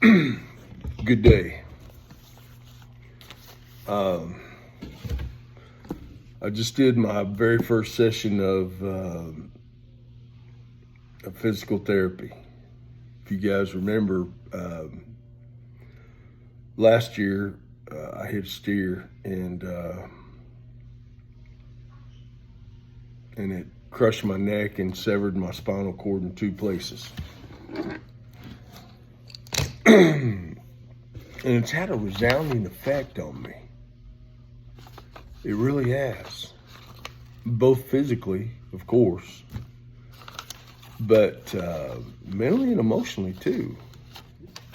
Good day. I just did my very first session of physical therapy. If you guys remember, last year I hit a steer and it crushed my neck and severed my spinal cord in two places. And it's had a resounding effect on me. It really has. Both physically, of course, but mentally and emotionally too.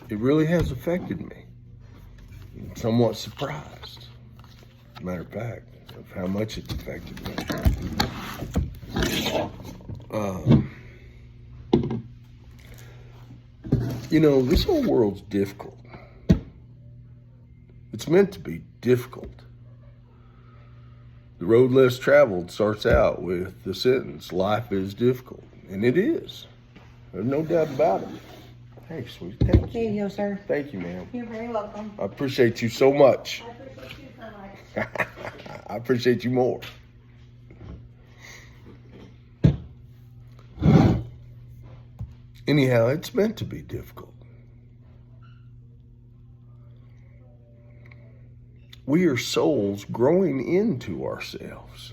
It really has affected me. I'm somewhat surprised, matter of fact, of how much it's affected me. This whole world's difficult. It's meant to be difficult. The road less traveled starts out with the sentence, life is difficult. And it is. There's no doubt about it. Hey, sweet. Thank you. Here you go, sir. Thank you, ma'am. You're very welcome. I appreciate you so much. I appreciate you so much. I appreciate you more. Anyhow, it's meant to be difficult. We are souls growing into ourselves.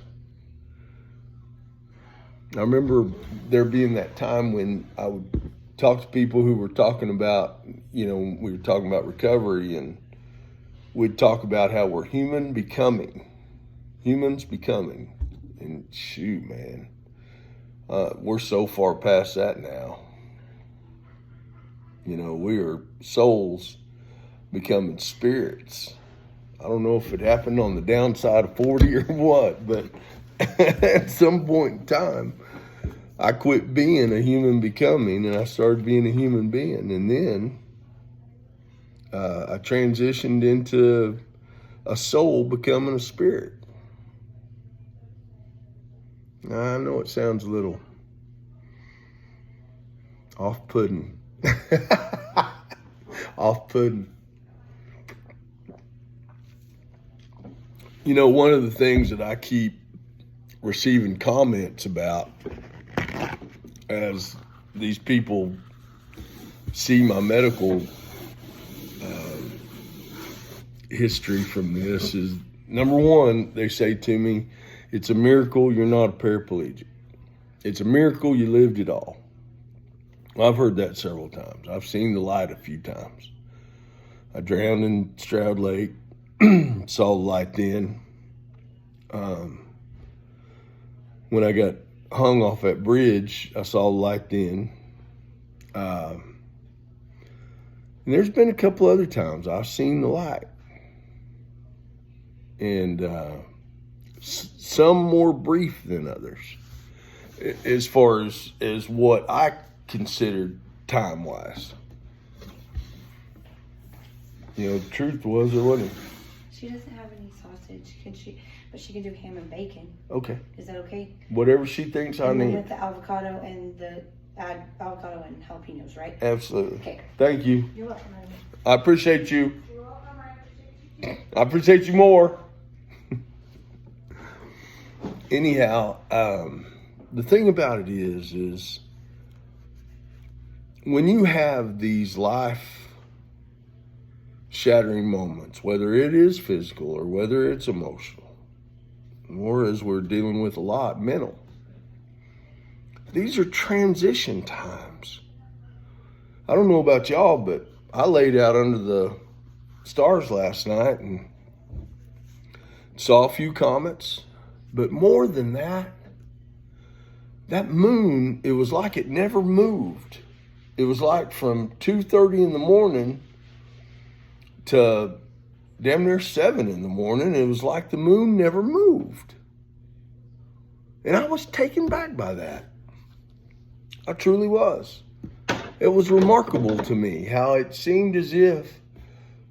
I remember there being that time when I would talk to people who were talking about, we were talking about recovery, and we'd talk about how we're humans becoming. And shoot, man, we're so far past that now. We are souls becoming spirits. I don't know if it happened on the downside of 40 or what, but at some point in time, I quit being a human becoming and I started being a human being. And then I transitioned into a soul becoming a spirit. Now, I know it sounds a little off-putting. Off-putting. One of the things that I keep receiving comments about as these people see my medical history from this is, number one, they say to me, it's a miracle you're not a paraplegic. It's a miracle you lived it all. I've heard that several times. I've seen the light a few times. I drowned in Stroud Lake, saw the light then. When I got hung off that bridge, I saw the light then. And there's been a couple other times I've seen the light. And some more brief than others, as far as what I considered time-wise. The truth was, there wasn't. She doesn't have any sausage, but she can do ham and bacon. Okay. Is that okay? Whatever she thinks I need. With the avocado and avocado and jalapenos, right? Absolutely. Okay. Thank you. You're welcome, honey. I appreciate you. You're welcome. I appreciate you. I appreciate you more. Anyhow, the thing about it is when you have these life-shattering moments, whether it is physical or whether it's emotional, or as we're dealing with a lot, mental, these are transition times. I don't know about y'all, but I laid out under the stars last night and saw a few comets. But more than that, that moon, it was like it never moved. It was like from 2:30 in the morning to damn near 7 in the morning. It was like the moon never moved. And I was taken back by that. I truly was. It was remarkable to me how it seemed as if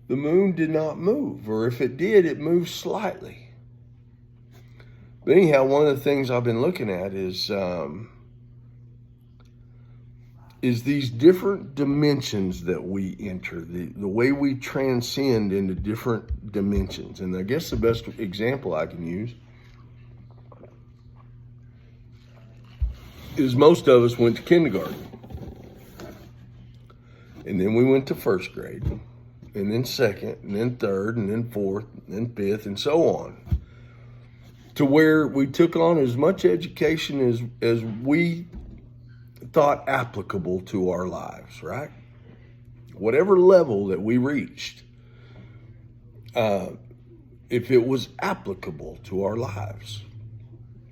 the moon did not move, or if it did, it moved slightly. But anyhow, one of the things I've been looking at is is these different dimensions that we enter, the way we transcend into different dimensions. And I guess the best example I can use is most of us went to kindergarten. And then we went to first grade, and then second, and then third, and then fourth, and then fifth, and so on. To where we took on as much education as we thought applicable to our lives, right? Whatever level that we reached, if it was applicable to our lives,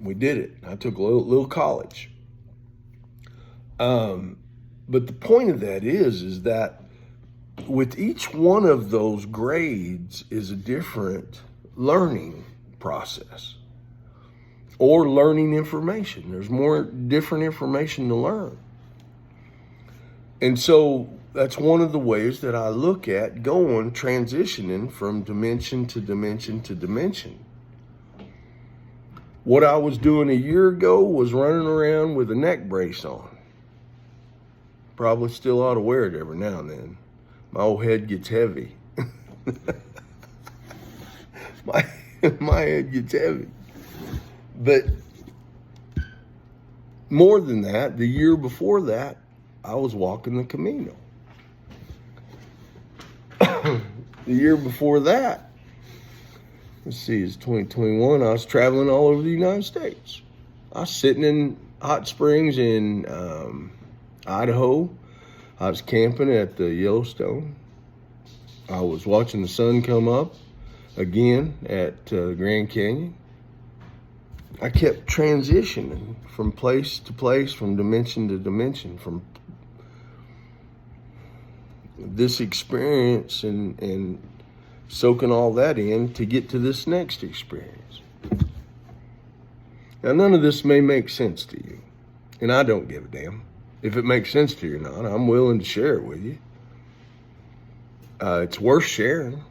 we did it. I took a little college. But the point of that is that with each one of those grades is a different learning process or learning information. There's more different information to learn. And so that's one of the ways that I look at transitioning from dimension to dimension to dimension. What I was doing a year ago was running around with a neck brace on. Probably still ought to wear it every now and then. My old head gets heavy. my head gets heavy. But more than that, the year before that, I was walking the Camino. The year before that, let's see, it's 2021, I was traveling all over the United States. I was sitting in hot springs in Idaho. I was camping at the Yellowstone. I was watching the sun come up again at Grand Canyon. I kept transitioning from place to place, from dimension to dimension, from this experience and soaking all that in to get to this next experience. Now, none of this may make sense to you, and I don't give a damn. If it makes sense to you or not, I'm willing to share it with you. It's worth sharing.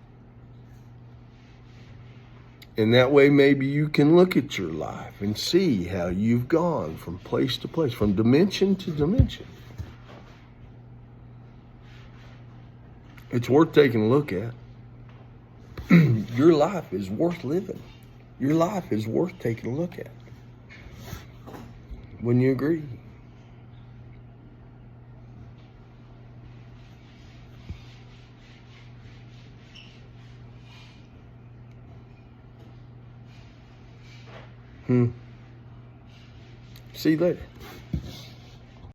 And that way maybe you can look at your life and see how you've gone from place to place, from dimension to dimension. It's worth taking a look at. Your life is worth living. Your life is worth taking a look at. Wouldn't you agree? See you later.